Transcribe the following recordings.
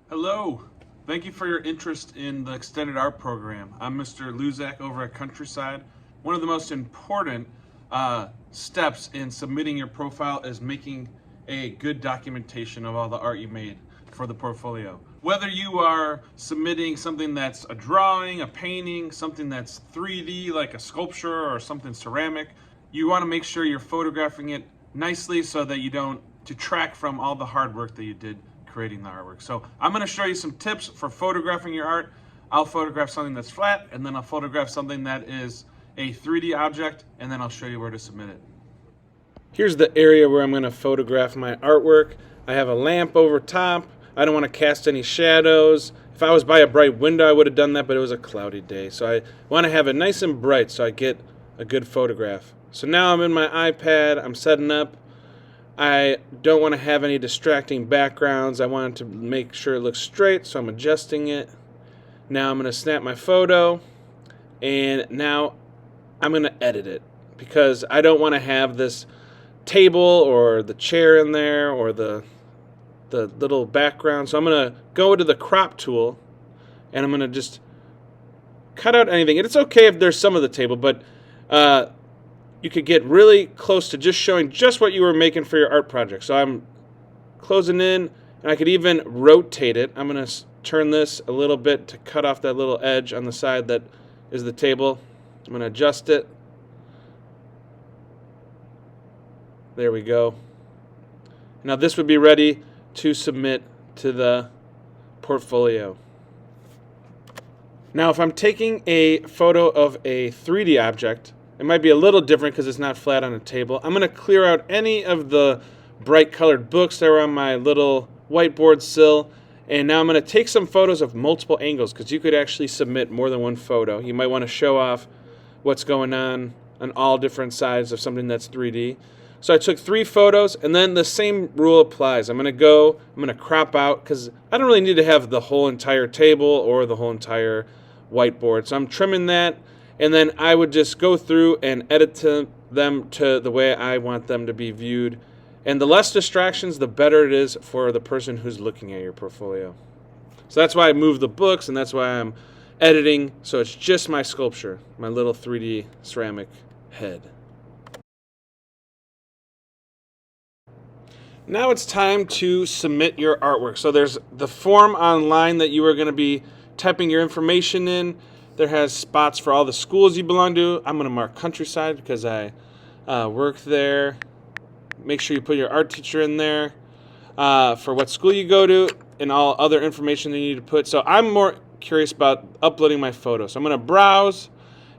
Hello. Thank you for your interest in the extended art program. I'm Mr. Luzak over at Countryside. One of the most important steps in submitting your profile is making a good documentation of all the art you made for the portfolio. Whether you are submitting something that's a drawing, a painting, something that's 3D like a sculpture or something ceramic, you want to make sure you're photographing it nicely so that you don't detract from all the hard work that you did creating the artwork. So I'm going to show you some tips for photographing your art. I'll photograph something that's flat, and then I'll photograph something that is a 3D object, and then I'll show you where to submit it. Here's the area where I'm going to photograph my artwork. I have a lamp over top. I don't want to cast any shadows. If I was by a bright window, I would have done that, but it was a cloudy day. So I want to have it nice and bright so I get a good photograph. So now I'm in my iPad. I'm setting up. I don't want to have any distracting backgrounds. I want it to make sure it looks straight, so I'm adjusting it. Now I'm going to snap my photo, and now I'm going to edit it because I don't want to have this table or the chair in there or the little background. So I'm going to go to the crop tool, and I'm going to just cut out anything. And it's okay if there's some of the table, but you could get really close to just showing just what you were making for your art project. So I'm closing in, and I could even rotate it. I'm going to turn this a little bit to cut off that little edge on the side that is the table. I'm going to adjust it. There we go. Now this would be ready to submit to the portfolio. Now if I'm taking a photo of a 3D object, it might be a little different because it's not flat on a table. I'm going to clear out any of the bright colored books that are on my little whiteboard sill. And now I'm going to take some photos of multiple angles because you could actually submit more than one photo. You might want to show off what's going on all different sides of something that's 3D. So I took 3 photos, and then the same rule applies. I'm going to crop out because I don't really need to have the whole entire table or the whole entire whiteboard. So I'm trimming that. And then I would just go through and edit them to the way I want them to be viewed. And the less distractions, the better it is for the person who's looking at your portfolio. So that's why I moved the books, and that's why I'm editing. So it's just my sculpture, my little 3D ceramic head. Now it's time to submit your artwork. So there's the form online that you are going to be typing your information in. There has spots for all the schools you belong to. I'm going to mark Countryside because I work there. Make sure you put your art teacher in there for what school you go to and all other information that you need to put. So I'm more curious about uploading my photos. So I'm going to browse,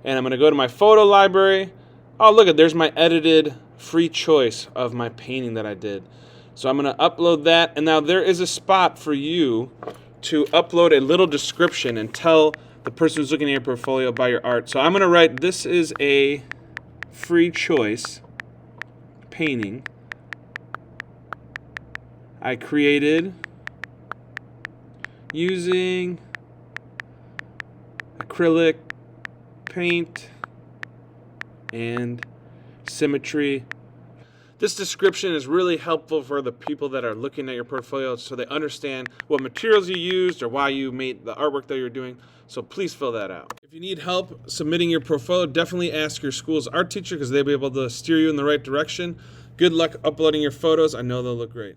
and I'm going to go to my photo library. Oh, look, there's my edited free choice of my painting that I did. So I'm going to upload that. And now there is a spot for you to upload a little description and tell the person who's looking at your portfolio about your art. So I'm going to write, this is a free choice painting I created using acrylic paint and symmetry. This description is really helpful for the people that are looking at your portfolio so they understand what materials you used or why you made the artwork that you're doing. So please fill that out. If you need help submitting your portfolio, definitely ask your school's art teacher because they'll be able to steer you in the right direction. Good luck uploading your photos. I know they'll look great.